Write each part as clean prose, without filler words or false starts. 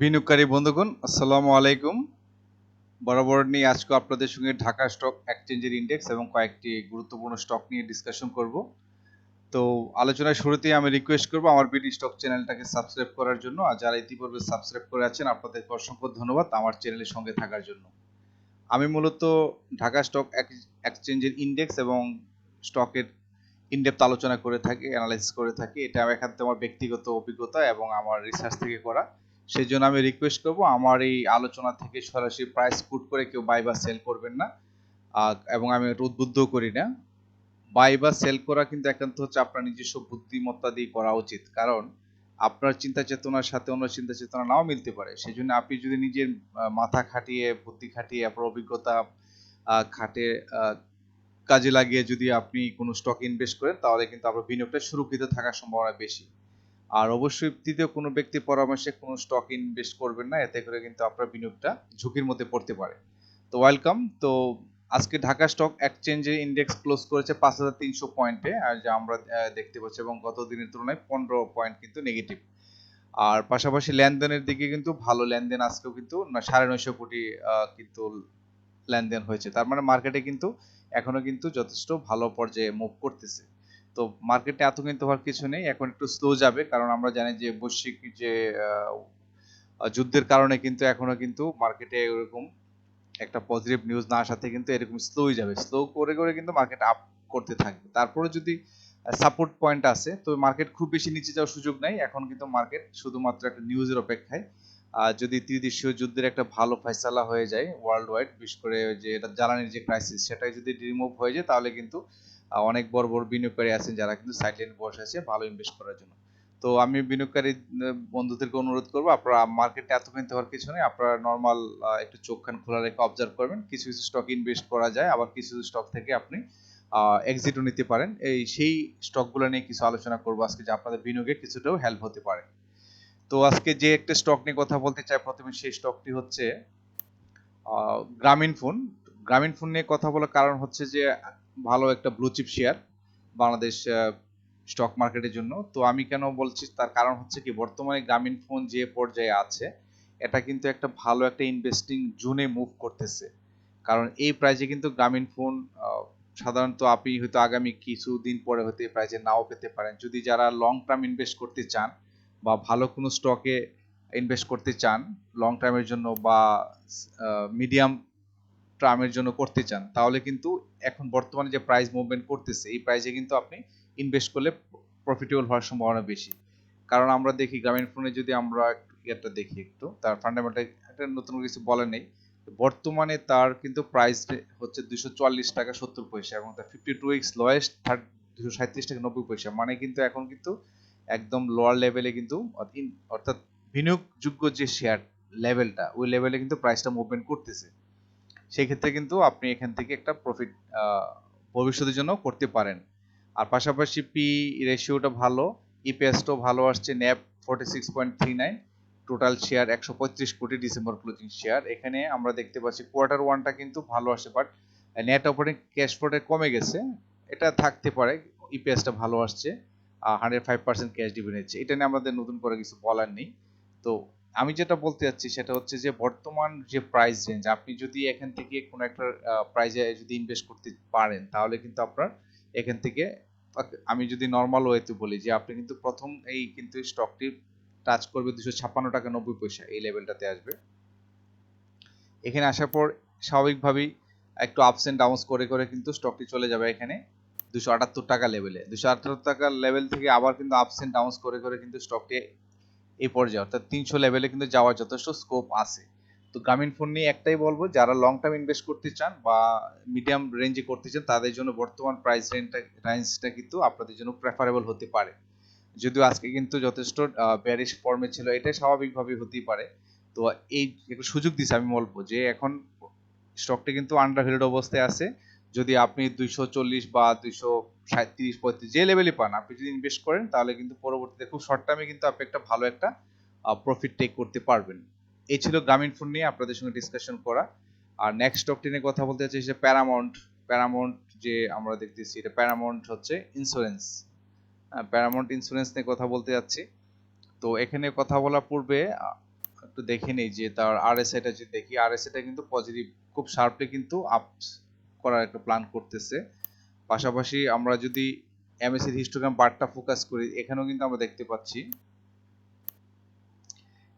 বিনিয়োগকারী বন্ধুগণ, আসসালামু আলাইকুম। বরাবর নিয়ে আজকে আপনাদের সঙ্গে ঢাকা স্টক এক্সচেঞ্জের ইন্ডেক্স এবং কয়েকটি গুরুত্বপূর্ণ স্টক নিয়ে ডিসকাশন করব। তো আলোচনার শুরুতেই আমি রিকোয়েস্ট করব আমার বিডি স্টক চ্যানেলটাকে সাবস্ক্রাইব করার জন্য। আর যারা ইতিপূর্বে সাবস্ক্রাইব করে আছেন আপনাদেরকে অসংখ্য ধন্যবাদ আমার চ্যানেলের সঙ্গে থাকার জন্য। আমি মূলত ঢাকা স্টক এক্সচেঞ্জের ইন্ডেক্স এবং স্টকের ইনডেপথ আলোচনা করে থাকি, অ্যানালাইসিস করে থাকি। এটা একান্ত আমার ব্যক্তিগত অভিজ্ঞতা এবং আমার রিসার্চ থেকে করা। সেই জন্য আমি রিকোয়েস্ট করব আমার এই আলোচনা থেকে সরাসরি প্রাইস কোট করে কেউ বাই বা সেল করবেন না। এবং আমি এটা উদ্বুদ্ধও করি না। বাই বা সেল করা কিন্তু একান্ত হচ্ছে আপনার নিজস্ব বুদ্ধিমত্তা দিয়ে করা উচিত। কারণ আপনার চিন্তা চেতনার সাথে অন্য চিন্তা চেতনা নাও মিলতে পারে। সেজন্য আপনি যদি নিজের মাথা খাটিয়ে, বুদ্ধি খাটিয়ে, আপনার অভিজ্ঞতা খাটে কাজে লাগিয়ে যদি আপনি কোনো স্টক ইনভেস্ট করেন তাহলে কিন্তু আপনার বিনিয়োগটা সুরক্ষিত থাকার সম্ভাবনা বেশি। আর অবশ্যই তৃতীয় কোনো ব্যক্তির পরামর্শে কোনো স্টক ইনভেস্ট করবেন না, এতে করে কিন্তু আপনার বিনিয়োগটা ঝুঁকির মধ্যে পড়তে পারে। তো ওয়েলকাম। তো আজকে ঢাকা স্টক এক্সচেঞ্জে ইন্ডেক্স ক্লোজ করেছে 5,300 পয়েন্টে, আর যা আমরা দেখতে পাচ্ছি, এবং গত দিনের তুলনায় 15 পয়েন্ট কিন্তু নেগেটিভ। আর পাশাপাশি লেনদেনের দিকে কিন্তু ভালো লেনদেন, আজকেও কিন্তু 950 কোটি কিন্তু লেনদেন হয়েছে। তার মানে মার্কেটে কিন্তু এখনো কিন্তু যথেষ্ট ভালো পর্যায়ে মুভ করতেছে। তো মার্কেটে আতঙ্কিত হওয়ার কিছু নেই, এখন একটু স্লো যাবে, কারণ আমরা জানি যে বৈশ্বিক যে যুদ্ধের কারণে কিন্তু এখনো কিন্তু মার্কেটে ওরকম একটা পজিটিভ নিউজ না আসাতে কিন্তু এরকম স্লোই যাবে, স্লো করে করে কিন্তু মার্কেট আপ করতে থাকবে। তারপরে যদি সাপোর্ট পয়েন্ট আছে, তো মার্কেট খুব বেশি নিচে যাওয়ার সুযোগ নাই, এখন কিন্তু মার্কেট শুধুমাত্র একটা নিউজের অপেক্ষায়। যদি ত্রিদেশীয় যুদ্ধের একটা ভালো ফয়সালা হয়ে যায় ওয়ার্ল্ড ওয়াইড, বিশেষ করে যে এটা জ্বালানির যে ক্রাইসিস সেটাই যদি রিমুভ হয়ে যায়, তাহলে কিন্তু অনেক বড় বড় বিনিয়োগকারী আছেন যারা কিন্তু সাইডলাইনে বসে আছে ভালো ইনভেস্ট করার জন্য। তো আমি বিনিয়োগকারী বন্ধুদেরকে অনুরোধ করবো, আপনারা মার্কেটে এত কিনতে হওয়ার কিছু নেই, আপনারা নর্মাল একটু চোখ কান খোলা রেখে অবজার্ভ করবেন। কিছু কিছু স্টক ইনভেস্ট করা যায়, আবার কিছু কিছু স্টক থেকে আপনি এক্সিটও নিতে পারেন। সেই স্টকগুলো নিয়ে কিছু আলোচনা করবো আজকে, যা আপনাদের বিনিয়োগে কিছুটাও হেল্প হতে পারে। তো আজকে যে একটা স্টক নিয়ে কথা বলতে চাই, প্রথমে সেই স্টকটি হচ্ছে গ্রামীণ ফোন। গ্রামীণ ফোন নিয়ে কথা বলার কারণ হচ্ছে যে ভালো একটা blue chip share Bangladesh stock মার্কেটের জন্য। তো আমি কেন বলছি, তার কারণ হচ্ছে কি, বর্তমানে গ্রামীণ ফোন যে পর্যায়ে আছে, এটা কিন্তু একটা ভালো একটা ইনভেস্টিং জোনে মুভ করতেছে। কারণ এই প্রাইজে কিন্তু গ্রামীণ ফোন সাধারণত আপনি হয়তো আগামী কিছুদিন পরে হয়তো এই প্রাইজে নাও পেতে পারেন। যদি যারা লং টার্ম ইনভেস্ট করতে চান বা ভালো কোনো স্টকে ইনভেস্ট করতে চান লং টার্মের জন্য, বা মিডিয়াম টার্মের জন্য করতে চান, তাহলে কিন্তু এখন বর্তমানে যে প্রাইস মুভমেন্ট করতেছে, এই প্রাইসে কিন্তু আপনি ইনভেস্ট করলে প্রফিটেবল হওয়ার সম্ভাবনা বেশি। কারণ আমরা দেখি গ্রামীণ ফোনে যদি আমরা একটা দেখি, একটু তার ফান্ডামেন্টাল একটা নতুন কিছু বলে নেই, বর্তমানে তার কিন্তু প্রাইস হচ্ছে 244 টাকা 70 পয়সা, এবং তার 52 উইকস লোয়েস্ট 237 টাকা 90 পয়সা। মানে কিন্তু এখন কিন্তু একদম লোয়ার লেভেলে কিন্তু, অর্থাৎ বিনিয়োগযোগ্য যে শেয়ার লেভেলটা, ওই লেভেলে কিন্তু প্রাইসটা মুভমেন্ট করতেছে। সেই ক্ষেত্রে কিন্তু আপনি এখান থেকে একটা প্রফিট ভবিষ্যতের জন্য করতে পারেন। আর পাশাপাশি পি রেশিওটা ভালো, ইপিএসটাও ভালো আসছে, ন্যাপ 46.39, টোটাল শেয়ার 135 কোটি, ডিসেম্বর ক্লোজিং শেয়ার। এখানে আমরা দেখতে পাচ্ছি কোয়ার্টার 1টা কিন্তু ভালো আসে, বাট নেট অপারেটিং ক্যাশ ফ্লোটা কমে গেছে। এটা থাকতে পারে, ইপিএসটা ভালো আসছে, 105% ক্যাশ ডিভিডেন্ড। এটা নিয়ে আমাদের নতুন করে কিছু বলার নেই। তো আমি যেটা বলতে চাচ্ছি সেটা হচ্ছে যে বর্তমান যে প্রাইস রেঞ্জ, আপনি যদি এখান থেকে কোনো একটা প্রাইজে যদি ইনভেস্ট করতে পারেন, তাহলে কিন্তু আপনার এখান থেকে, আমি যদি নর্মাল ওয়েতে বলি, যে আপনি কিন্তু প্রথম এই কিন্তু স্টকটি টাচ করবে 256 টাকা 90 পয়সা, এই লেভেলটাতে আসবে। এখানে আসার পর স্বাভাবিকভাবেই একটু আপস এন্ড ডাউনস করে করে কিন্তু স্টকটি চলে যাবে এখানে 278 টাকা লেভেলে। 278 টাকা লেভেল থেকে আবার কিন্তু আপস এন্ড ডাউনস করে করে কিন্তু স্টকটি এই পর্যায়ে, অর্থাৎ 300 লেভেলে কিন্তু যাওয়ার যথেষ্ট স্কোপ আছে। তো গ্রামীণ ফোন নিয়ে একটাই বলবো, যারা লং টার্ম ইনভেস্ট করতে চান বা মিডিয়াম রেঞ্জে করতে চান, তাদের জন্য বর্তমান প্রাইস রেঞ্জটা কিন্তু আপনাদের জন্য প্রেফারেবল হতে পারে। যদিও আজকে কিন্তু যথেষ্ট বেয়ারিশ ফর্মে ছিল, এটাই স্বাভাবিকভাবে হতেই পারে। তো এই একটা সুযোগ দিচ্ছে, আমি বলবো যে এখন স্টকটা কিন্তু আন্ডার ভ্যালুড অবস্থায় আছে। যদি আপনি 240 বা 237 35 যে লেভেলে পান, আপনি যদি ইনভেস্ট করেন, তাহলে কিন্তু পরবর্তীতে খুব শর্ট টার্মে কিন্তু আপনি একটা ভালো একটা প্রফিট টেক করতে পারবেন। এই ছিল গ্রামীণ ফোন নিয়ে আপনাদের সঙ্গে ডিসকাশন করা। আর নেক্সট স্টকটি নিয়ে কথা বলতে চাচ্ছি, যে প্যারামাউন্ট। প্যারামাউন্ট যে আমরা দেখতেছি, এটা প্যারামাউন্ট হচ্ছে ইন্স্যুরেন্স। প্যারামাউন্ট ইন্স্যুরেন্স নিয়ে কথা বলতে যাচ্ছি। তো এখানে কথা বলার পূর্বে একটু দেখে নিই যে তার আরএসআইটা যদি দেখি, আরএসআইটা কিন্তু পজিটিভ, খুব শার্পলি কিন্তু আপ করার একটা প্ল্যান করতেছে। পাশাপাশি আমরা যদি এমএসির হিস্টোগ্রাম বারটা ফোকাস করি, এখানেও কিন্তু আমরা দেখতে পাচ্ছি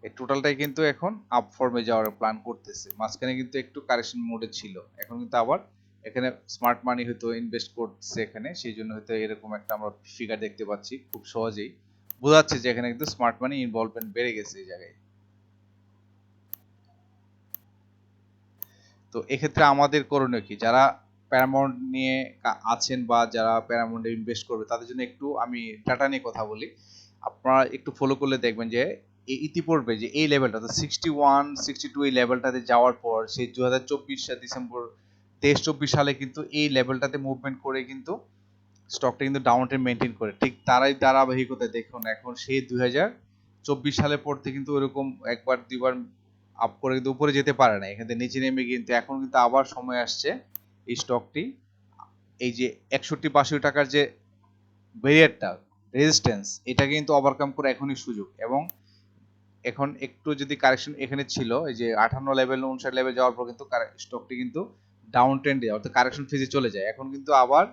এই টোটালটাই কিন্তু এখন আপ ফর্মে যাওয়ার প্ল্যান করতেছে। মাঝখানে কিন্তু একটু কারেকশন মোডে ছিল, এখন কিন্তু আবার এখানে স্মার্ট মানি হয়তো ইনভেস্ট করছে এখানে, সেই জন্য হয়তো এরকম একটা আমরা ফিগার দেখতে পাচ্ছি। খুব সহজেই বোঝা যাচ্ছে যে এখানে কিন্তু স্মার্ট মানি ইনভলভমেন্ট বেড়ে গেছে এই জায়গায়। তো এক্ষেত্রে আমাদের করণীয় কি, যারা প্যারামাউন্ট নিয়ে আছেন বা যারা প্যারামাউন্টে ইনভেস্ট করবে তাদের জন্য একটু আমি ডাটা নিয়ে কথা বলি। আপনারা একটু ফলো করলে দেখবেন যে ইতিপূর্বে যে এই লেভেলটা 61 62 এই লেভেলটাতে যাওয়ার পর সেই 2024 সাল ডিসেম্বর 23-24 সালে কিন্তু এই লেভেলটাতে মুভমেন্ট করে কিন্তু স্টকটা কিন্তু ডাউন ট্রেন্ড মেনটেন করে, ঠিক তারাই ধারাবাহিকতায় দেখুন এখন সেই 2024 সালের পর থেকে কিন্তু ওরকম একবার দুইবার আপ করে কিন্তু উপরে যেতে পারে না, এখান থেকে নিচে নেমে কিন্তু এখন কিন্তু আবার সময় আসছে এই স্টকটি এই যে 61-62 টাকার যে ব্যারিয়ারটা, রেজিস্ট্যান্স, এটা কিন্তু ওভারকাম করে এখনই সুযোগ। এবং এখন একটু যদি কারেকশন এখানে ছিল এই যে 58 লেভেল 59 লেভেল যাওয়ার পর কিন্তু স্টকটি কিন্তু ডাউন ট্রেন্ডে অর্থাৎ কারেকশন ফেজে চলে যায়, এখন কিন্তু আবার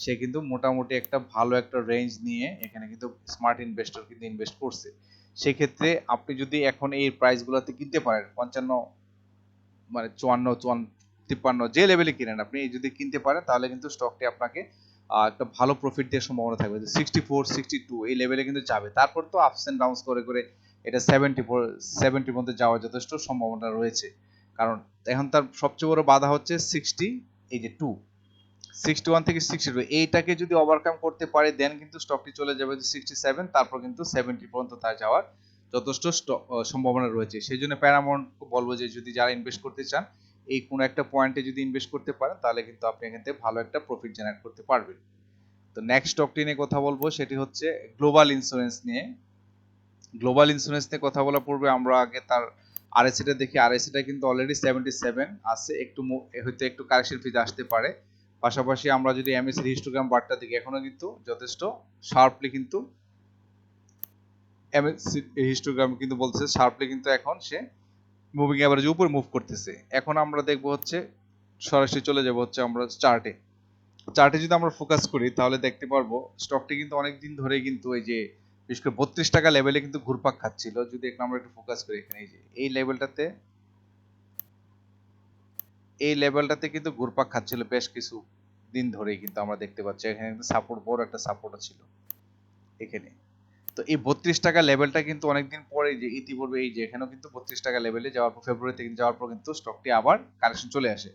সে কিন্তু মোটামুটি একটা ভালো একটা রেঞ্জ নিয়ে এখানে কিন্তু স্মার্ট ইনভেস্টর কিন্তু ইনভেস্ট করছে। সেক্ষেত্রে আপনি যদি এখন এই প্রাইসগুলোতে কিনতে পারেন 55 মানে 54 53 যে লেভেলে কিনেন আপনি যদি কিনতে পারেন, তাহলে কিন্তু স্টকটি আপনাকে একটা ভালো প্রফিট দেওয়ার সম্ভাবনা থাকবে। 64 62 এই লেভেলে কিন্তু যাবে, তারপর তো আপস এন্ড ডাউনস করে করে এটা 70 মধ্যে যাওয়ার যথেষ্ট সম্ভাবনা রয়েছে। কারণ এখন তার সবচেয়ে বড় বাধা হচ্ছে 60 এই যে 2 61 থেকে 62 এইটাকে যদি ওভারকাম করতে পারে দেন কিন্তু স্টকটি চলে যাবে 67, তারপর কিন্তু 70 পর্যন্ত তার যাওয়ার যথেষ্ট সম্ভাবনা রয়েছে। সেই জন্য প্যারামাউন্ট বলবো যে যদি যারা ইনভেস্ট করতে চান এই কোনো একটা পয়েন্টে যদি ইনভেস্ট করতে পারেন, তাহলে কিন্তু আপনি এখান থেকে ভালো একটা প্রফিট জেনারেট করতে পারবেন। তো নেক্সট স্টকটি নিয়ে কথা বলবো, সেটি হচ্ছে গ্লোবাল ইন্স্যুরেন্স নিয়ে। গ্লোবাল ইন্স্যুরেন্স নিয়ে কথা বলার পূর্বে আমরা আগে তার আরএসসিটা দেখি। আরএসসিটা কিন্তু অলরেডি 77 আছে, একটু হয়তো একটু কারেকশন ফিজ আসতে পারে। পাশাপাশি আমরা যদি এমএসির হিস্টোগ্রাম বারটা দেখি, এখনো কিন্তু যথেষ্ট শার্পলি কিন্তু এমএসসি হিস্টোগ্রাম কিন্তু বলতেছে শার্পলি কিন্তু এখন সে মুভিং এভারেজ উপরে মুভ করতেছে। এখন আমরা দেখব হচ্ছে সরাসরি চলে যাব হচ্ছে আমরা চার্টে। চার্টে যদি আমরা ফোকাস করি তাহলে দেখতে পারবো স্টকটি কিন্তু অনেকদিন ধরে কিন্তু এই যে বিশেষ করে 32 টাকা লেভেলে কিন্তু ঘুরপাক খাচ্ছিল। যদি আমরা একটু ফোকাস করি এখানে এই যে এই লেভেলটাতে কিন্তু ঘুরপাক খাচ্ছিল বেশ কিছু দিন ধরেই, কিন্তু আমরা দেখতে পাচ্ছি এখানে কিন্তু সাপোর্ট, বড় একটা সাপোর্ট ছিল এখানে। তো এই 32 টাকা লেভেলটা কিন্তু অনেকদিন পরে যে ইতিপূর্বে এই যে এখানেও কিন্তু 32 টাকা লেভেলে যাওয়ার পর ফেব্রুয়ারিতে যাওয়ার পর কিন্তু স্টকটি আবার কারেকশন চলে আসে।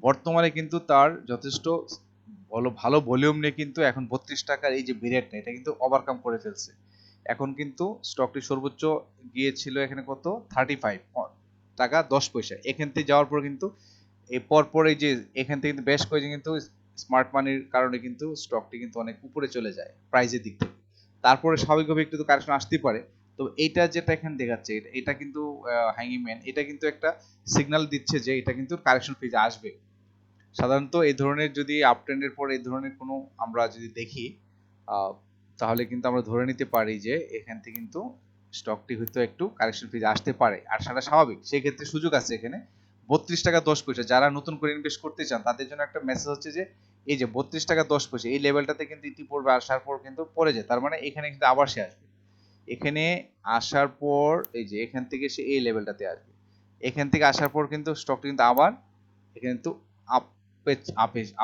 বর্তমানে কিন্তু তার যথেষ্ট ভালো ভলিউম নিয়ে কিন্তু এখন 32 টাকার এই যে ব্যারিয়ারটা এটা কিন্তু ওভারকাম করে ফেলছে। এখন কিন্তু স্টকটি সর্বোচ্চ গিয়েছিল এখানে কত 35 টাকা 10 পয়সা, এখান থেকে যাওয়ার পর কিন্তু এই পরপর এই যে এখান থেকে কিন্তু বেশ কয়েকজন কিন্তু স্মার্ট মানির কারণে কিন্তু স্টকটি কিন্তু অনেক উপরে চলে যায় প্রাইসের দিক থেকে, তারপরে স্বাভাবিকভাবে একটু তো কারেকশন আসতেই পারে। তো এইটা যেটা এখানে দেখাচ্ছে এটা কিন্তু হ্যাঙ্গিংম্যান, এটা কিন্তু একটা সিগন্যাল দিচ্ছে যে এটা কিন্তু কারেকশন ফেজে আসবে। সাধারণত এই ধরনের যদি আপ ট্রেন্ডের পর এই ধরনের কোনো আমরা যদি দেখি তাহলে কিন্তু আমরা ধরে নিতে পারি যে এখান থেকে কিন্তু স্টকটি হয়তো একটু কারেকশন ফেজে আসতে পারে, আর সেটা স্বাভাবিক। সেই ক্ষেত্রে সুযোগ আছে এখানে 32 টাকা 10 পয়সা। যারা নতুন করে ইনভেস্ট করতে চান তাদের জন্য একটা মেসেজ হচ্ছে যে এই যে 32 টাকা 10 পয়সা এই লেভেলটাতে কিন্তু ইতিপূর্বে আসার পর কিন্তু পড়ে যায়, তার মানে এখানে কিন্তু আবার সে আসবে। এখানে আসার পর এই যে এখান থেকে সে এই লেভেলটাতে আসবে, এখান থেকে আসার পর কিন্তু স্টকটি কিন্তু আবার এখানে কিন্তু আপ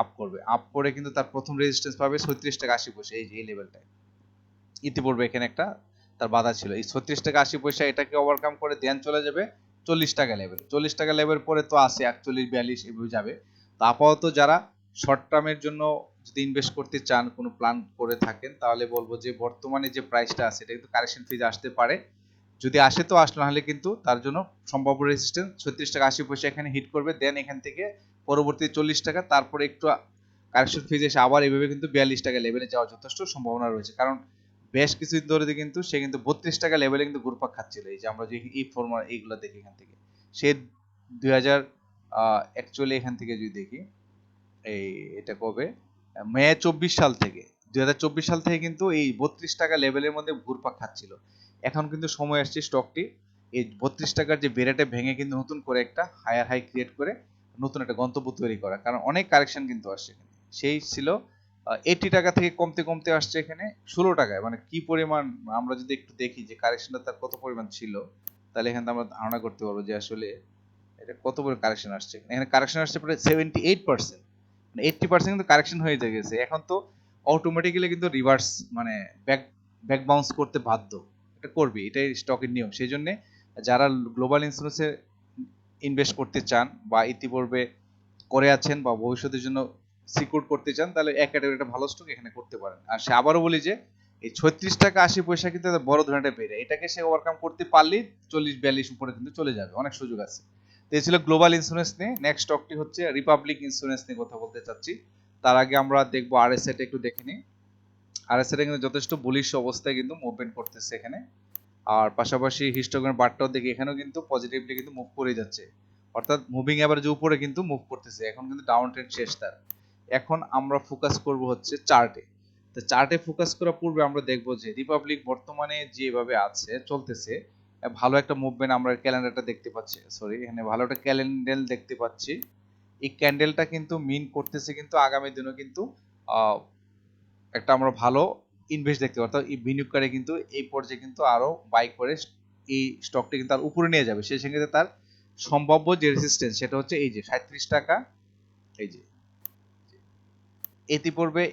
আপ করবে, আপ করে কিন্তু তার প্রথম রেজিস্ট্যান্স পাবে 36 টাকা 80 পয়সা এই যে এই লেভেলটায়। ইতিপূর্বে এখানে একটা তার বাধা ছিল এই 36 টাকা 80 পয়সা, এটাকে ওভারকাম করে দেন চলে যাবে 40 টাকা লেভেল। 40 টাকা লেভেল পরে তো আছে 41 42 এভাবে যাবে। তো আপাতত যারা শর্ট টার্মের জন্য যদি ইনভেস্ট করতে চান, কোনো প্ল্যান করে থাকেন, তাহলে বলবো যে বর্তমানে যে প্রাইসটা আছে এটা কিন্তু কারেকশন ফেজ আসতে পারে। যদি আসে তো আসলো, নাহলে কিন্তু তার জন্য সম্ভাব্য রেজিস্ট্যান্স 36 টাকা 80 পয়সা এখানে হিট করবে, দেন এখান থেকে পরবর্তী 40 টাকা, তারপরে একটু কারেকশন ফেজ এসে আবার এইভাবে কিন্তু 42 টাকা লেভেলে যাওয়ার যথেষ্ট সম্ভাবনা রয়েছে। কারণ বেশ কিছুদিন ধরে কিন্তু সে কিন্তু 32 টাকা লেভেলে কিন্তু ঘুরপাক খাচ্ছিল। এই যে আমরা যে এই ফর্মুলা এইগুলো দেখি এখান থেকে সে 2000 অ্যাকচুয়ালি এখান থেকে যদি দেখি এই এটা কবে মে 24 সাল থেকে 2024 সাল থেকে কিন্তু এই 32 টাকা লেভেলের মধ্যে ঘুরপাক খাচ্ছিল। এখন কিন্তু সময় আসছে স্টকটি এই 32 টাকার যে বেড়াটা ভেঙে কিন্তু নতুন করে একটা হায়ার হাই ক্রিয়েট করে নতুন একটা গন্তব্য তৈরি করা, কারণ অনেক কারেকশন কিন্তু আসছে এখানে। সেই ছিল 80 টাকা থেকে কমতে কমতে আসছে এখানে 16 টাকায়, মানে কি পরিমাণ। আমরা যদি একটু দেখি যে কারেকশনটা তার কত পরিমাণ ছিল, তাহলে এখানে আমরা ধারণা করতে পারবো যে আসলে এটা কত বড় কারেকশন আসছে। এখানে কারেকশন আসছে প্রায় 78%, মানে 80% কিন্তু কারেকশন হয়ে গেছে। এখন তো অটোমেটিক্যালি কিন্তু রিভার্স, মানে ব্যাক ব্যাক বাউন্স করতে বাধ্য, এটা করবে, এটাই স্টকের নিয়ম। সেই জন্য যারা গ্লোবাল ইন্স্যুরেন্সে ইনভেস্ট করতে চান বা ইতিপূর্বে করে আছেন বা ভবিষ্যতের জন্য সিকিউর করতে চান, তাহলে এক ক্যাটাগরি একটা ভালো স্টক এখানে করতে পারেন। আর সে আবারও বলি যে এই 36 টাকা 80 পয়সা কিন্তু একটা বড় ধরনের একটা বেড়ে, এটাকে সে ওভারকাম করতে পারলেই 40-42 উপরে কিন্তু চলে যাবে, অনেক সুযোগ আছে। তো এই ছিল গ্লোবাল ইন্স্যুরেন্স নিয়ে। নেক্সট স্টকটি হচ্ছে রিপাবলিক ইন্স্যুরেন্স নিয়ে কথা বলতে চাচ্ছি। তার আগে আমরা দেখবো আরএসআই টা একটু দেখে নিই। আরএসআই কিন্তু যথেষ্ট বুলিশ অবস্থায় কিন্তু মুভমেন্ট করতেছে এখানে। আর পাশাপাশি হিস্টোগ্রাম বারটাও দেখি, এখানেও কিন্তু পজিটিভলি কিন্তু মুভ করে যাচ্ছে, অর্থাৎ মুভিং এভারেজ উপরে কিন্তু মুভ করতেছে। এখন কিন্তু ডাউন ট্রেন্ড শেষ তার। এখন আমরা ফোকাস করব হচ্ছে চার্টে। তো চার্টে ফোকাস করার পূর্বে আমরা দেখব যে রিপাবলিক বর্তমানে যেভাবে আছে চলতেছে, ভালো একটা মুভমেন্ট আমরা ক্যালেন্ডারটা দেখতে পাচ্ছি, সরি এখানে ভালো একটা ক্যালেন্ডার দেখতে পাচ্ছি। এই ক্যান্ডেলটা কিন্তু মিন করতেছে কিন্তু আগামী দিনও কিন্তু একটা আমরা ভালো ইনভেস্ট দেখতে পারতাম। এই বিনিয়োগকারী কিন্তু এই পর্যায়ে কিন্তু আরো বাই করে এই স্টকটা কিন্তু আর উপরে নিয়ে যাবে। সেই ক্ষেত্রে তার সম্ভাব্য যে রেজিস্ট্যান্স সেটা হচ্ছে এই যে 37 টাকা। এই যে ইতিপূর্বে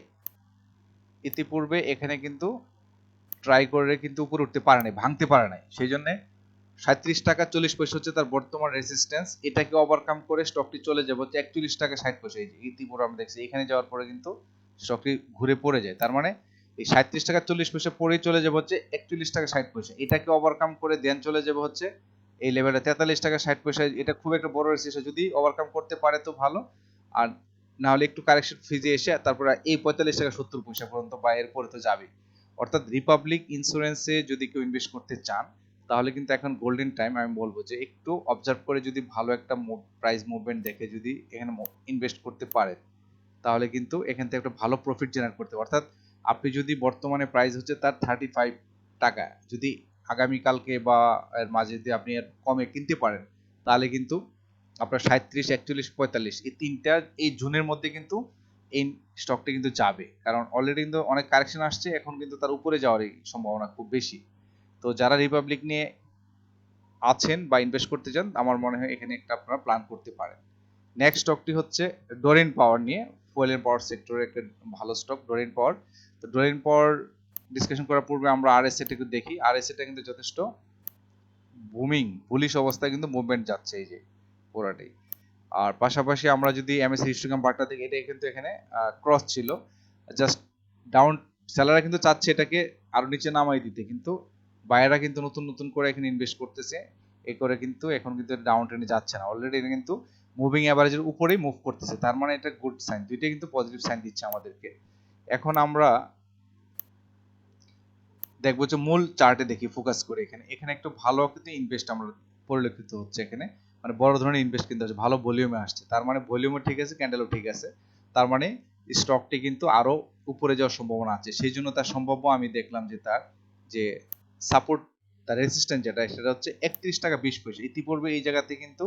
ইতিপূর্বে এখানে কিন্তু ট্রাই করে কিন্তু উপরে উঠতে পারে নাই, ভাঙতে পারে নাই। সেই জন্য 37 টাকা 40 পয়সা হচ্ছে তার বর্তমান রেজিস্ট্যান্স। এটাকে ওভারকাম করে স্টকটি চলে যাবে হচ্ছে 41 টাকা 60 পয়সা। এই যে ইতিপূর্বে আমরা দেখছি এখানে যাওয়ার পরে কিন্তু স্টকটি ঘুরে পড়ে যায়। তার মানে এই 37 টাকা 40 পয়সা পরেই চলে যাবে হচ্ছে 41 টাকা 60 পয়সা। এটাকে ওভারকাম করে দেন চলে যাবে হচ্ছে এই লেভেলটা 43 টাকা 60 পয়সা। এটা খুব একটা বড় রেজিস্ট্যান্স, যদি ওভারকাম করতে পারে তো ভালো, আর না হলে একটু কারেকশন ফিজে এসে তারপরে এই 45 টাকা 70 পয়সা পর্যন্ত বা এরপরে তো যাবে। অর্থাৎ রিপাবলিক ইন্স্যুরেন্সে যদি কেউ ইনভেস্ট করতে চান, তাহলে কিন্তু এখন গোল্ডেন টাইম। আমি বলবো যে একটু অবজার্ভ করে যদি ভালো একটা প্রাইস মুভমেন্ট দেখে যদি এখানে ইনভেস্ট করতে পারেন, তাহলে কিন্তু এখান থেকে একটা ভালো প্রফিট জেনারেট করতে, অর্থাৎ আপনি যদি বর্তমানে প্রাইস হচ্ছে তার 35 টাকা, যদি আগামীকালকে বা এর মাঝে যদি আপনি এর কমে কিনতে পারেন, তাহলে কিন্তু আপনার 37 41 45 এই তিনটা এই জুনের মধ্যে কিন্তু এই স্টকটা কিন্তু যাবে, কারণ অলরেডি কিন্তু অনেক কারেকশন আসছে, এখন কিন্তু তার উপরে যাওয়ারই সম্ভাবনা খুব বেশি। তো যারা রিপাবলিক নিয়ে আছেন বা ইনভেস্ট করতে চান, আমার মনে হয় এখানে একটা আপনারা প্ল্যান করতে পারেন। নেক্সট স্টকটি হচ্ছে ডোরেন পাওয়ার নিয়ে, ফুয়েল পাওয়ার সেক্টরের একটা ভালো স্টক ডোরেন পাওয়ার। তো ডোরেন পাওয়ার ডিসকাশন করার পূর্বে আমরা আরএসএ টা দেখি। আরএসএ টা কিন্তু যথেষ্ট বুলিশ অবস্থায় কিন্তু মুভমেন্ট যাচ্ছে এই যে পুরাটাই। আর পাশাপাশি আমরা যদি এমএসসি হিস্টোগ্রাম বারটা দেখি, এটা কিন্তু এখানে ক্রস ছিল, জাস্ট ডাউন। সেলাররা কিন্তু চাচ্ছে এটাকে আরো নিচে নামাই দিতে, কিন্তু বায়াররা কিন্তু নতুন নতুন করে এখানে ইনভেস্ট করতেছে, এই করে কিন্তু এখন কিন্তু ডাউন ট্রেন্ডে যাচ্ছে না, অলরেডি এটা কিন্তু মুভিং অ্যাভারেজের উপরেই মুভ করতেছে। তার মানে এটা গুড সাইন, দুইটাই কিন্তু পজিটিভ সাইন দিচ্ছে আমাদেরকে। এখন আমরা দেখবো যে মূল চার্টে দেখি ফোকাস করে, এখানে এখানে একটু ভালো কিন্তু ইনভেস্ট আমরা পরিলক্ষিত হচ্ছে এখানে, মানে বড় ধরনের ইনভেস্ট কিন্তু হচ্ছে, ভালো ভলিউমে আসছে। তার মানে ভলিউমও ঠিক আছে, ক্যান্ডেলও ঠিক আছে। তার মানে স্টকটি কিন্তু আরো উপরে যাওয়ার সম্ভাবনা আছে। সেই জন্য তার সম্ভাব্য আমি দেখলাম যে তার যে সাপোর্ট, তার রেজিস্ট্যান্স যেটা সেটা হচ্ছে 31 টাকা 20 পয়সা। ইতিপূর্বে এই জায়গাতে কিন্তু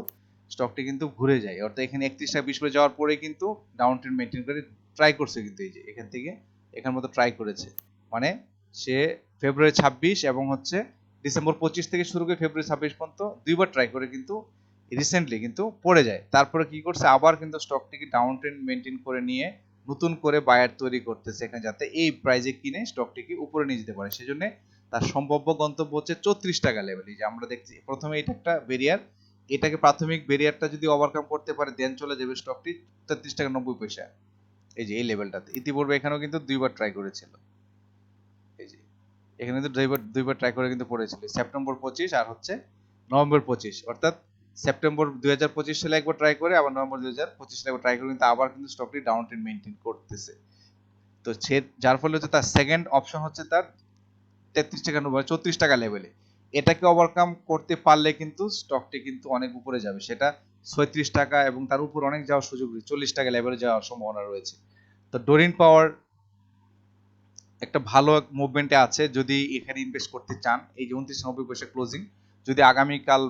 স্টকটি কিন্তু ঘুরে যায়, অর্থাৎ এখানে 31 টাকা 20 পয়সা যাওয়ার পরে কিন্তু ডাউন ট্রেন্ড মেনটেন করে ট্রাই করছে, কিন্তু এই যে এখান থেকে এখান মতো ট্রাই করেছে, মানে সে ফেব্রুয়ারি 26 এবং হচ্ছে ডিসেম্বর 25 থেকে শুরু করে ফেব্রুয়ারি 26 পর্যন্ত দুইবার ট্রাই করে কিন্তু রিসেন্টলি কিন্তু পড়ে যায়। তারপরে কি করছে, আবার কিন্তু স্টকটিকে ডাউন ট্রেন্ড মেনটেন করে নিয়ে নতুন করে বায়ার তৈরি করতেছে এখানে, যাতে এই প্রাইজে কিনে স্টকটিকে উপরে নিয়ে যেতে পারে। সেজন্য তার সম্ভাব্য গন্তব্য হচ্ছে 34 টাকা লেভেল। যে আমরা দেখছি প্রথমে এটা একটা বেরিয়ার, এটাকে প্রাথমিক বেরিয়ারটা যদি ওভারকাম করতে পারে দেন চলে যাবে স্টকটি 33 টাকা 90 পয়সা। এই যে এই লেভেলটাতে ইতিপূর্বে এখানেও কিন্তু দুইবার ট্রাই করেছিল, এই যে এখানে কিন্তু দুইবার ট্রাই করে কিন্তু পড়েছিল, সেপ্টেম্বর 25 আর হচ্ছে নভেম্বর 25, অর্থাৎ সেপ্টেম্বর 2025 সালে একবার ট্রাই করে আবার নভেম্বর 2025 সালে একবার ট্রাই করে, কিন্তু আবার কিন্তু স্টকটি ডাউন ট্রেন্ড মেইনটেইন করতেছে। তো যার ফলে হচ্ছে তার সেকেন্ড অপশন হচ্ছে তার 33 টাকা 34 টাকা লেভেলে, এটাকে ওভারকাম করতে পারলে কিন্তু স্টকটি কিন্তু অনেক উপরে যাবে, সেটা 36 টাকা এবং তার উপর অনেক যাওয়ার সুযোগ রয়েছে, 40 টাকা লেভেলে যাওয়ার সম্ভাবনা রয়েছে। তো ডোরিন পাওয়ার একটা ভালো মুভমেন্টে আছে, যদি এখানে ইনভেস্ট করতে চান। এই যে 29.90 পয়সা ক্লোজিং, যদি আগামীকাল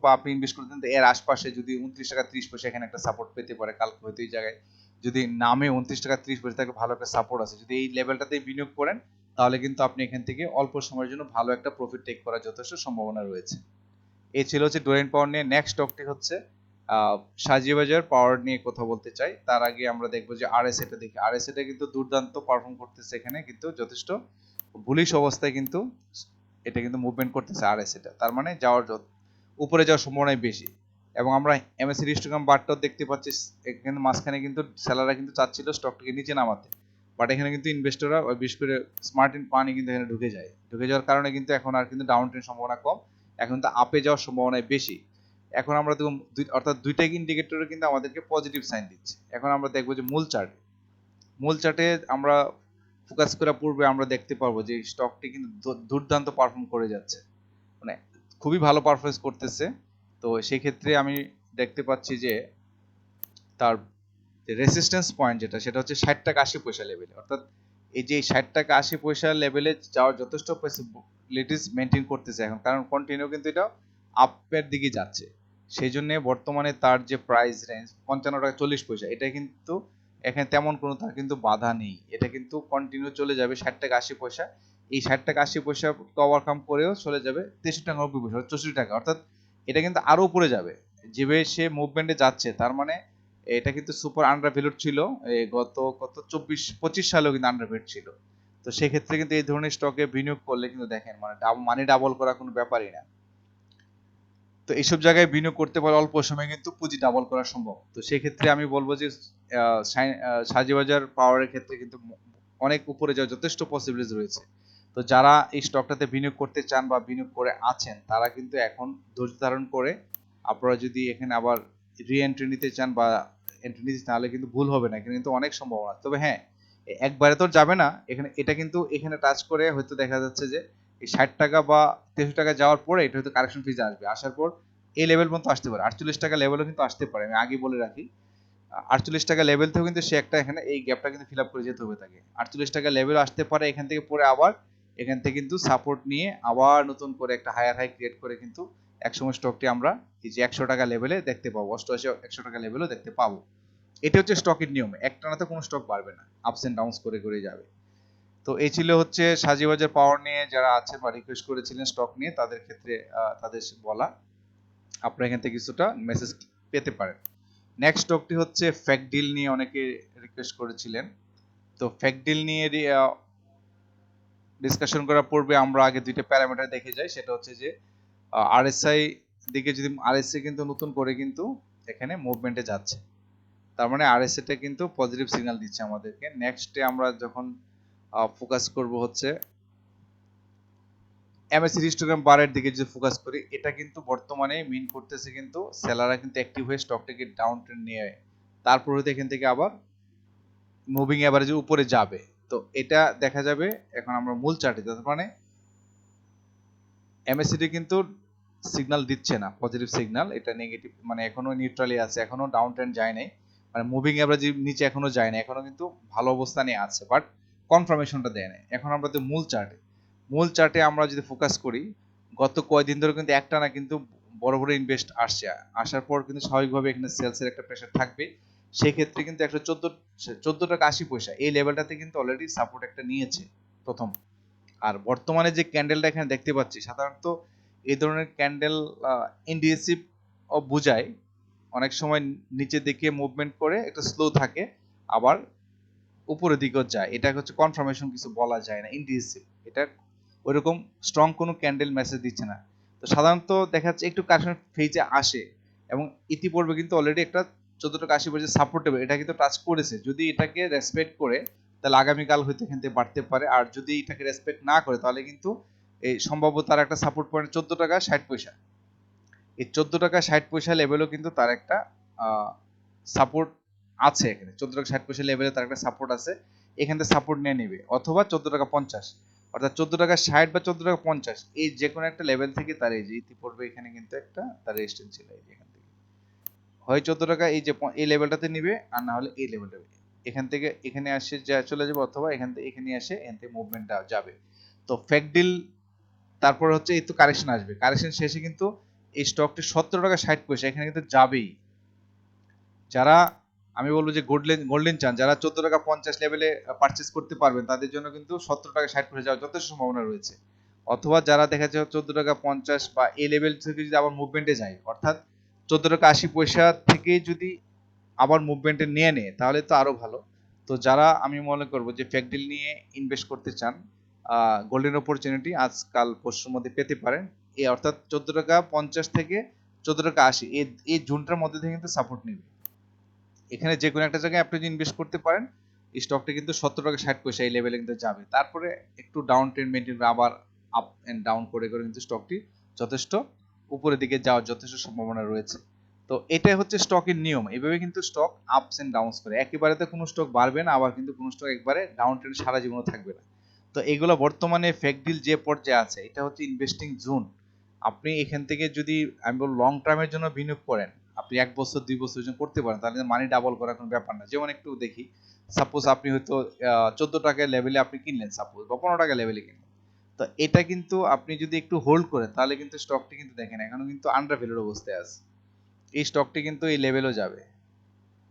বা আপনি ইনভেস্ট করতেন এর আশপাশে যদি 29 টাকা 30 পয়সা এখানে একটা সাপোর্ট পেতে পারে, কালকে হয়তো এই জায়গায় যদি নামে 29 টাকা 30 পয়সা থাকে, ভালো একটা সাপোর্ট আছে, যদি এই লেভেলটাতেই বিনিয়োগ করেন তাহলে কিন্তু আপনি এখান থেকে অল্প সময়ের জন্য ভালো একটা প্রফিট টেক করার যথেষ্ট সম্ভাবনা রয়েছে। এই ছিল হচ্ছে ডোরেন্ট পাওয়ার নিয়ে। নেক্সট স্টকটি হচ্ছে সাজিবাজার পাওয়ার নিয়ে কথা বলতে চাই। তার আগে আমরা দেখবো যে আরএসএটা দেখি। আরএসএটা কিন্তু দুর্দান্ত পারফর্ম করতেছে, এখানে কিন্তু যথেষ্ট বুলিশ অবস্থায় কিন্তু এটা কিন্তু মুভমেন্ট করতেছে আরএসএটা, তার মানে উপরে যাওয়ার সম্ভাবনাই বেশি। এবং আমরা এমএসসি হিস্টোগ্রাম বারটাও দেখতে পাচ্ছি, এখানে মাঝখানে কিন্তু সেলাররা কিন্তু চাচ্ছিল স্টকটাকে নিচে নামাতে, বাট এখানে কিন্তু ইনভেস্টররা বিশেষ করে স্মার্ট ইন পানি কিন্তু এখানে ঢুকে যায়, ঢুকে যাওয়ার কারণে কিন্তু এখন আর কিন্তু ডাউন ট্রেন্ড সম্ভাবনা কম, এখন তো আপে যাওয়ার সম্ভাবনাই বেশি। এখন আমরা দেখব অর্থাৎ দুইটা ইন্ডিকেটরে কিন্তু আমাদেরকে পজিটিভ সাইন দিচ্ছে। এখন আমরা দেখবো যে মূল চার্টে আমরা ফোকাস করার পূর্বে আমরা দেখতে পারবো যে স্টকটি কিন্তু দুর্দান্ত পারফর্ম করে যাচ্ছে, মানে খুবই ভালো পারফরমেন্স করতেছে। তো সেই ক্ষেত্রে আমি দেখতে পাচ্ছি যে তার রেসিস্ট্যান্স পয়েন্ট যেটা, সেটা হচ্ছে 60 টাকা 80 পয়সা লেভেলে, অর্থাৎ এই যে 60 টাকা 80 পয়সা লেভেলে যাওয়ার যথেষ্ট পসিবিলিটিস মেনটেন করতেছে এখন, কারণ কন্টিনিউ কিন্তু এটা আপের দিকে যাচ্ছে। সেই জন্য বর্তমানে তার যে প্রাইস রেঞ্জ 55 টাকা 40 পয়সা, এটা কিন্তু এখানে তেমন কোনো তার কিন্তু বাধা নেই, এটা কিন্তু কন্টিনিউ চলে যাবে 60 টাকা 80 পয়সা। এই 60 টাকা 80 পয়সা ওভারকাম করেও চলে যাবে 63 টাকা 90 পয়সা 64 টাকা, অর্থাৎ এটা কিন্তু আরো উপরে যাবে যেভাবে সে মুভমেন্টে যাচ্ছে। তার মানে এটা কিন্তু সুপার আন্ডার ভ্যালুড ছিল, গত 24-25 সালেও কিন্তু আন্ডার ভ্যালুড ছিল। তো সেক্ষেত্রে কিন্তু এই ধরনের স্টকে বিনিয়োগ করলে কিন্তু দেখেন মানে মানি ডাবল করা কোনো ব্যাপারই না। তো এইসব জায়গায় বিনিয়োগ করতে পারলে অল্প সময়ে কিন্তু পুঁজি ডাবল করা সম্ভব। তো সেই ক্ষেত্রে আমি বলবো যে সাজিবাজার পাওয়ারের ক্ষেত্রে কিন্তু অনেক উপরে যাওয়ার যথেষ্ট পসিবিলিটি রয়েছে। তো যারা এই স্টকটাতে বিনিয়োগ করতে চান বা বিনিয়োগ করে আছেন, তারা কিন্তু এখন ধৈর্য ধারণ করে আপনারা যদি এখানে আবার রি এন্ট্রি নিতে চান বা এন্ট্রি নিতে, তাহলে কিন্তু ভুল হবে না, এখানে কিন্তু অনেক সম্ভাবনা। তবে হ্যাঁ, একবারে তো যাবে না, এখানে এটা কিন্তু এখানে টাচ করে হয়তো দেখা যাচ্ছে যে এই 60 টাকা বা 63 টাকা যাওয়ার পরে এটা হয়তো কারেকশন ফিজ আসবে, আসার পর এই লেভেল পর্যন্ত আসতে পারে, 48 টাকা লেভেলও কিন্তু আসতে পারে। আমি আগে বলে রাখি 48 টাকা লেভেল থেকেও কিন্তু সে একটা এখানে এই গ্যাপটা কিন্তু ফিল আপ করে যেতে হবে তাকে। 48 টাকা লেভেল আসতে পারে, এখান থেকে পরে আবার এখান থেকে কিন্তু সাপোর্ট নিয়ে আবার নতুন করে একটা হায়ার হাই ক্রিয়েট করে কিন্তু একসময় স্টকটি আমরা এই যে 100 টাকা লেভেলে দেখতে পাবো, 88 100 টাকা লেভেলও দেখতে পাবো। এটা হচ্ছে স্টকের নিয়ম, একটানাতে কোনো স্টক বাড়বে না, আপস এন্ড ডাউনস করে করে যাবে। তো এই ছিল হচ্ছে সাজিবাজার পাওয়ার নিয়ে যারা আছে বা রিকোয়েস্ট করেছিলেন স্টক নিয়ে, তাদের ক্ষেত্রে তাদের বলা, আপনারা এখান থেকে কিছুটা মেসেজ পেতে পারেন। নেক্সট স্টকটি হচ্ছে ফ্যাকডিল নিয়ে অনেকে রিকোয়েস্ট করেছিলেন। তো ফ্যাকডিল নিয়ে ডিসকাশন করার পূর্বে আমরা আগে দুইটা প্যারামিটার দেখে যাই, সেটা হচ্ছে যে আরএসআই দিকে, যদি আরএসআই কিন্তু নতুন করে কিন্তু এখানে মুভমেন্টে যাচ্ছে, তার মানে আরএসআইটা কিন্তু পজিটিভ সিগন্যাল দিচ্ছে আমাদেরকে। নেক্সটে আমরা যখন ফোকাস করব হচ্ছে এমএসসি হিস্টোগ্রাম বারের দিকে যদি ফোকাস করি, এটা কিন্তু বর্তমানে মিন করতেছে কিন্তু সেলাররা কিন্তু অ্যাক্টিভ হয়ে স্টকটাকে ডাউন ট্রেন্ড নিয়ে তারপর হয়তো এখান থেকে আবার মুভিং অ্যাভারেজের উপরে যাবে। তো এটা দেখা যাবে এখন আমরা মূল চার্টে, তার মানে এমএসসিডি কিন্তু সিগন্যাল দিচ্ছে না পজিটিভ সিগন্যাল, এটা নেগেটিভ, মানে এখনো নিউট্রালি আছে, এখনো ডাউন ট্রেন্ড যায় নাই, মানে মুভিং অ্যাভারেজ নিচে এখনো যায় না, এখনো কিন্তু ভালো অবস্থানে আছে, বাট কনফার্মেশনটা দেয় না। এখন আমরা তো মূল চার্টে আমরা যদি ফোকাস করি, গত কয়েকদিন ধরে কিন্তু একটানা কিন্তু বড় বড় ইনভেস্ট আসছে, আসার পর কিন্তু স্বাভাবিকভাবে এখানে সেলসের একটা প্রেশার থাকবে। সেই ক্ষেত্রে কিন্তু 114 টাকা 80 পয়সা এই লেভেলটাতে কিন্তু অলরেডি সাপোর্ট একটা নিয়েছে প্রথম। আর বর্তমানে যে ক্যান্ডেলটা এখানে দেখতে পাচ্ছি, সাধারণত এই ধরনের ক্যান্ডেল ইন্ডিসিভ বোঝায়, অনেক সময় নিচের দিকে মুভমেন্ট করে একটা স্লো থাকে, আবার উপরের দিকেও যায়, এটা হচ্ছে কনফার্মেশন, কিছু বলা যায় না, ইন্ডিসিভ, এটা ওইরকম স্ট্রং কোনো ক্যান্ডেল মেসেজ দিচ্ছে না। তো সাধারণত দেখা যাচ্ছে একটু কারেকশন ফেজে আসে, এবং ইতিপূর্বে কিন্তু অলরেডি একটা 14 টাকা 80 পয়সা সাপোর্টেবল এটা কিন্তু টাচ করেছে, যদি এটাকে রেসপেক্ট করে তাহলে আগামীকাল হয়তো এখান থেকে বাড়তে পারে, আর যদি এটাকে রেসপেক্ট না করে তাহলে কিন্তু এই সম্ভবত তার একটা সাপোর্ট পয়েন্ট 14 টাকা 60 পয়সা, এই 14 টাকা 60 পয়সা লেভেলও কিন্তু তার একটা সাপোর্ট আছে, এখানে 14 টাকা 60 পয়সা লেভেলে তার একটা সাপোর্ট আছে, এখান থেকে সাপোর্ট নিয়ে নেবে, অথবা 14 টাকা 50, অর্থাৎ 14 টাকা 60 বা 14 টাকা 50, এই যে কোনো একটা লেভেল থেকে তার এই যে ইতিপূর্বে এখানে কিন্তু একটা তার রেজিস্ট্যান্স ছিল, এই যে এখান থেকে হয় 14 টাকা এই যে এই লেভেলটাতে নিবে, আর না হলে এই লেভেলটা এখান থেকে এখানে আসে যা চলে যাবে, অথবা এখান থেকে এখানে আসে এখান থেকে মুভমেন্টটা যাবে। তো ফ্যাকডিল তারপর হচ্ছে এই তো কারেকশন আসবে, কারেকশন শেষে কিন্তু এই স্টকটি 17 টাকা 60 পয়সা এখানে কিন্তু যাবেই। যারা আমি বলবো যে গোল্ডেন চান, যারা 14 টাকা 50 লেভেলে পারচেস করতে পারবেন তাদের জন্য কিন্তু 17 টাকা 60 পয়সা যাওয়ার যথেষ্ট সম্ভাবনা রয়েছে। অথবা যারা দেখা যায় 14 টাকা 50 বা এই লেভেল থেকে যদি আবার মুভমেন্টে যায়, অর্থাৎ 14 টাকা 80 পয়সা থেকে যদি আবার মুভমেন্টে নিয়ে নেয় তাহলে তো আরো ভালো। তো যারা আমি মনে করবো যে ফ্যাকডিল নিয়ে ইনভেস্ট করতে চান, গোল্ডেন অপরচুনিটি আজকাল পরশুর মধ্যে পেতে পারেন। এই অর্থাৎ 14 টাকা 50 থেকে 14 টাকা 80 এই জোনটার মধ্যে থেকে কিন্তু সাপোর্ট নেবে। এখানে যে কোনো একটা জায়গায় আপনি যদি ইনভেস্ট করতে পারেন, স্টকটা কিন্তু 17 টাকা 60 পয়সা এই লেভেলে কিন্তু যাবে। তারপরে একটু ডাউন ট্রেন্ড মেনটেন করে আবার আপ এন্ড ডাউন করে করে কিন্তু স্টকটি যথেষ্ট উপরের দিকে যাওয়ার যথেষ্ট সম্ভাবনা রয়েছে। তো এটাই হচ্ছে স্টকের নিয়ম। এভাবে কিন্তু স্টক আপস এন্ড ডাউনস করে। একেবারে তো কোনো স্টক বাড়বে না, আবার কিন্তু কোনো স্টক একবারে ডাউন ট্রেন্ড সারা জীবনও থাকবে না। তো এগুলো বর্তমানে ফ্যাকডিল যে পর্যায়ে আছে, এটা হচ্ছে ইনভেস্টিং জোন। আপনি এখান থেকে যদি আমি বলব লং টার্মের জন্য বিনিয়োগ করেন, আপনি 1 বছর 2 বছর জন্য করতে পারেন, তাহলে মানি ডাবল করার কোনো ব্যাপার না। যেমন একটু দেখি, সাপোজ আপনি হয়তো 14 টাকা লেভেলে আপনি কিনলেন, সাপোজ বা 15 টাকা লেভেলে কিনলেন। তো এটা কিন্তু আপনি যদি একটু হোল্ড করেন তাহলে কিন্তু স্টকটি কিন্তু দেখেন এখনো কিন্তু আন্ডার ভ্যালুর অবস্থায় আছে। এই স্টকটি কিন্তু এই লেভেলও যাবে,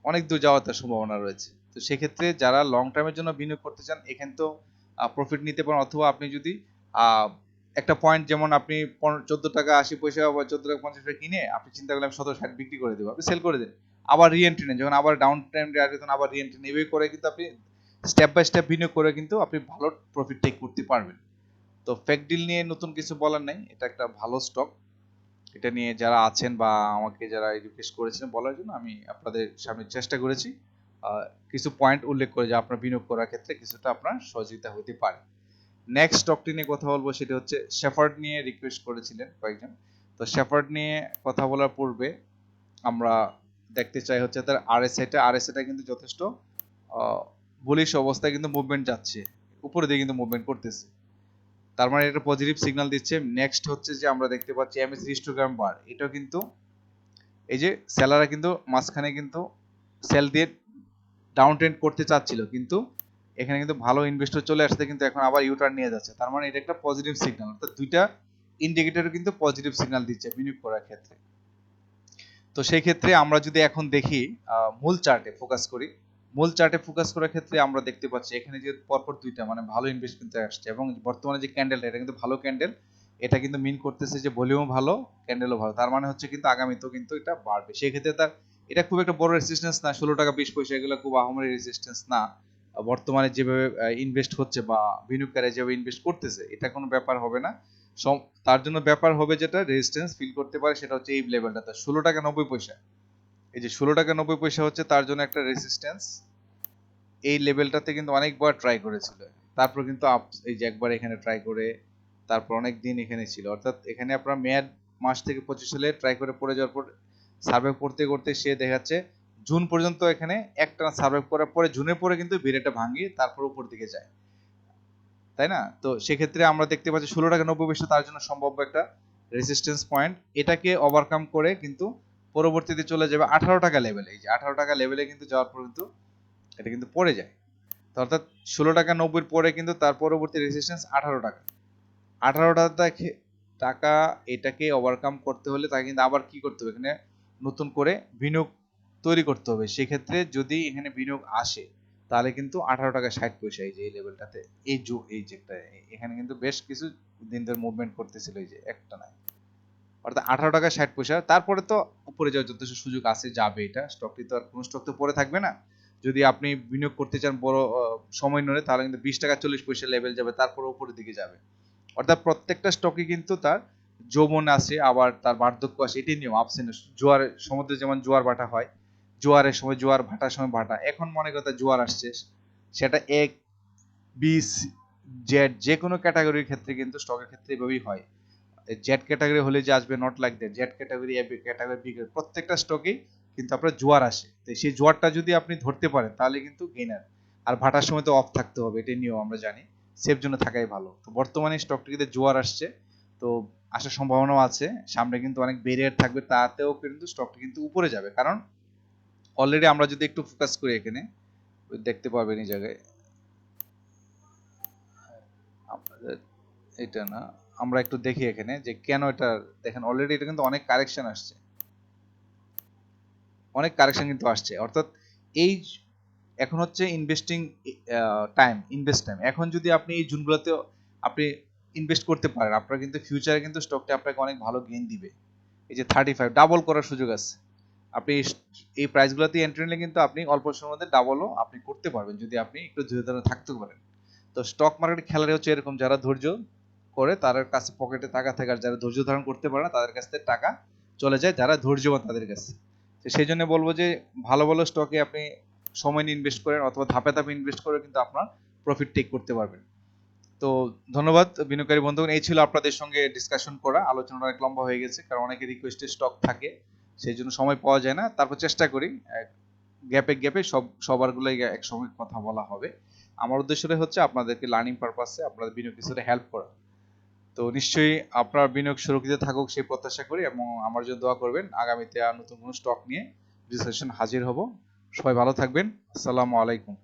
অনেক দূর যাওয়ার তার সম্ভাবনা রয়েছে। তো সেক্ষেত্রে যারা লং টার্মের জন্য বিনিয়োগ করতে চান এখানে তো প্রফিট নিতে পারেন, অথবা আপনি যদি আহ, একটা পয়েন্ট যেমন আপনি 14 টাকা 80 পয়সা বা 14 টাকা 50 পয়সা কিনে আপনি চিন্তা করলেন 17 60 বিক্রি করে দেবো, আপনি সেল করে দেন, আবার রিএন্ট্রি নেন, যখন আবার ডাউন টাইমে আসবে তখন আবার রিএন্ট্রি নেন। এইভাবে করে কিন্তু আপনি স্টেপ বাই স্টেপ বিনিয়োগ করে কিন্তু আপনি ভালো প্রফিট টেক করতে পারবেন। তো ফ্যাকডিল নিয়ে নতুন কিছু বলার নাই, এটা একটা ভালো স্টক। এটা নিয়ে যারা আছেন বা আমাকে যারা রিকোয়েস্ট করেছিলেন বলার জন্য আমি আপনাদের সামনে চেষ্টা করেছি কিছু পয়েন্ট উল্লেখ করে যে আপনার বিনিয়োগ করার ক্ষেত্রে কিছুটা আপনার সহযোগিতা হতে পারে। নেক্সট স্টকটি নিয়ে কথা বলবো, সেটা হচ্ছে শেফার্ড নিয়ে রিকোয়েস্ট করেছিলেন কয়েকজন। তো শেফার্ড নিয়ে কথা বলার পূর্বে আমরা দেখতে চাই হচ্ছে তার আরএসআইটা কিন্তু যথেষ্ট বুলিশ অবস্থায় কিন্তু মুভমেন্ট যাচ্ছে, উপরে দিয়ে কিন্তু মুভমেন্ট করতেছে, তার মানে এটা পজিটিভ সিগন্যাল দিচ্ছে। নেক্সট হচ্ছে যে আমরা দেখতে পাচ্ছি এমএসি হিস্টোগ্রাম বার, এটাও কিন্তু এই যে সেলাররা কিন্তু মাঝখানে কিন্তু সেল দিয়ে ডাউন ট্রেন্ড করতে চাচ্ছিল, কিন্তু এখানে কিন্তু ভালো ইনভেস্টর চলে আসছে, কিন্তু এখন আবার ইউটার্ন নিয়ে যাচ্ছে, তার মানে এটা একটা পজিটিভ সিগন্যাল। অর্থাৎ দুইটা ইন্ডিকেটর কিন্তু পজিটিভ সিগন্যাল দিচ্ছে বিনিয়োগ করার ক্ষেত্রে। তো সেই ক্ষেত্রে আমরা যদি এখন দেখি মূল চার্টে ফোকাস করি, মূল চার্টে ফোকাস করার ক্ষেত্রে আমরা দেখতে পাচ্ছি এখানে যে পরপর দুইটা মানে ভালো ইনভেস্টমেন্ট আসছে, এবং বর্তমানে যে ক্যান্ডেলটা এটা কিন্তু ভালো ক্যান্ডেল, এটা কিন্তু মিন করতেছে যে ভলিউমও ভালো, ক্যান্ডেলও ভালো, তার মানে হচ্ছে কিন্তু আগামীতেও কিন্তু এটা বাড়বে। সেই ক্ষেত্রে তার এটা খুব একটা বড় রেজিস্ট্যান্স না, 16 টাকা 20 পয়সা এগুলো খুব আহামরি রেজিস্ট্যান্স না। বর্তমানে যেভাবে ইনভেস্ট হচ্ছে বা বিনিয়োগকারী যেভাবে ইনভেস্ট করতেছে, এটা কোনো ব্যাপার হবে না। তার জন্য ব্যাপার হবে যেটা রেজিস্ট্যান্স ফিল করতে পারে, সেটা হচ্ছে এই লেভেলটা 16 টাকা 90 পয়সা। এই যে 16 টাকা 90 পয়সা হচ্ছে তার জন্য একটা রেজিস্ট্যান্স। এই লেভেলটাতে কিন্তু অনেকবার ট্রাই করেছিল, তারপর কিন্তু এই যে একবার এখানে ট্রাই করে তারপর অনেক দিন এখানে ছিল, অর্থাৎ এখানে আপনার মেয়াদ মাস থেকে 25 সালে ট্রাই করে পড়ে যাওয়ার পর সার্ভে করতে করতে সে দেখাচ্ছে জুন পর্যন্ত এখানে একটা সার্ভে করার পরে জুনের পরে কিন্তু বিড়েটা ভাঙিয়ে তারপর উপর দিকে যায়, তাই না? তো সেক্ষেত্রে আমরা দেখতে পাচ্ছি 16 টাকা 90 পয়সা তার জন্য সম্ভাব্য একটা রেজিস্ট্যান্স পয়েন্ট। এটাকে ওভারকাম করে কিন্তু পরবর্তীতে চলে যাবে 18 টাকা লেভেলে। এই যে 18 টাকা লেভেলে কিন্তু যাওয়ার পর কিন্তু এটা কিন্তু পড়ে যায়। তো অর্থাৎ 16 টাকা 90 পরে কিন্তু তার পরবর্তী রেজিস্ট্যান্স 18 টাকা। 18 টাকা এটাকে ওভারকাম করতে হলে তাকে কিন্তু আবার কি করতে হবে, এখানে নতুন করে বিনিয়োগ তৈরি করতে হবে। সেক্ষেত্রে যদি এখানে বিনিয়োগ আসে তাহলে কিন্তু 18 টাকা 60 পয়সা এই যে এই লেভেলটাতে এই যে এখানে কিন্তু বেশ কিছু দিন ধরে মুভমেন্ট করতেছিল, এই যে একটা নাই, অর্থাৎ 18 টাকা 60 পয়সা। তারপরে তো উপরে যাওয়ার যথেষ্ট সুযোগ আছে, যাবে এটা স্টকটি, তো আর কোনো স্টক তো পরে থাকবে না। যদি আপনি বিনিয়োগ করতে চান বড় সময় নিয়ে তাহলে কিন্তু 20 টাকা 40 পয়সা লেভেল যাবে, তারপর উপরের দিকে যাবে। অর্থাৎ প্রত্যেকটা স্টকে কিন্তু তার যৌবন আছে আবার তার বার্ধক্য আছে, এটাই নিয়ম। আপস এন্ড জোয়ার, সমুদ্রে যেমন জোয়ার ভাটা হয়, জোয়ারের সময় জোয়ার, ভাটার সময় ভাটা, এখন মনে কথা জোয়ার আসছে, সেটা এক বি জেড যে কোনো ক্যাটাগরির ক্ষেত্রে কিন্তু স্টকের ক্ষেত্রে এভাবেই হয়। জেড ক্যাটাগরি হলে যে আসবে not like that, Z category A category B, প্রত্যেকটা স্টকেই কিন্তু আপনার জোয়ার আসে। তো সেই জোয়ারটা যদি আপনি ধরতে পারেন তাহলে কিন্তু গেইনার। আর ভাটার সময় তো অফ থাকতে হবে, এটাই নিয়ম আমরা জানি, সেফ জন্য থাকাই ভালো। তো বর্তমানে স্টকটিতে জোয়ার আসছে, তো আসার সম্ভাবনাও আছে, সামনে কিন্তু অনেক ব্যারিয়ার থাকবে, তাতেও কিন্তু স্টকটি কিন্তু উপরে যাবে। কারণ অলরেডি আমরা যদি একটু ফোকাস করি এখানে দেখতে পারবেন এই জায়গায় আপনাদের, এটা না আমরা একটু দেখি এখানে যে কেন এটা, দেখেন অলরেডি এটা কিন্তু অনেক কারেকশন আসছে, অনেক কারেকশন কিন্তু আসছে, অর্থাৎ এই এখন হচ্ছে ইনভেস্টিং টাইম, ইনভেস্ট টাইম। এখন যদি আপনি এই জুনগুলোতে আপনি ইনভেস্ট করতে পারেন, আপনার কিন্তু ফিউচারে কিন্তু স্টকটা আপনাকে অনেক ভালো গেইন দিবে। এই যে 35 ডাবল করার সুযোগ আছে। আপনি এই প্রাইসগুলোতে এন্ট্রি নিলে কিন্তু আপনি অল্প সময়ের মধ্যে ডাবলও আপনি করতে পারবেন যদি আপনি একটু ধীরে ধীরে থাকতে পারেন। তো স্টক মার্কেট খেলার হচ্ছে এরকম, যারা ধৈর্য করে তাদের কাছে পকেটে টাকা থাকে, আর যারা ধৈর্য ধারণ করতে পারে না তাদের কাছ থেকে টাকা চলে যায় যারা ধৈর্যবান তাদের কাছে। তো সেই জন্য বলবো যে ভালো ভালো স্টকে আপনি সময় নিয়ে ইনভেস্ট করেন অথবা ধাপে ধাপে ইনভেস্ট করে কিন্তু আপনার প্রফিট টেক করতে পারবেন। তো ধন্যবাদ বিনিয়োগকারী বন্ধুগণ, এই ছিল আপনাদের সঙ্গে ডিসকাশন করা। আলোচনাটা অনেক লম্বা হয়ে গেছে কারণ অনেকে রিকোয়েস্টে স্টক থাকে, সেই জন্য সময় পাওয়া যায় না। তারপর চেষ্টা করি গ্যাপে গ্যাপে সবারগুলোই এক সময় কথা বলা হবে। আমার উদ্দেশ্যটা হচ্ছে আপনাদেরকে লার্নিং পারপাসে আপনাদের বিনিয়োগ কিছুটা হেল্প করা। তো নিশ্চয়ই আপনার বিনিয়োগ সুরক্ষিত থাকুক সেই প্রত্যাশা করি, এবং আমার জন্য দোয়া করবেন। আগামীতে আর নতুন কোনো স্টক নিয়ে ডিসকাশন হাজির হব। সবাই ভালো থাকবেন। আসসালামু আলাইকুম।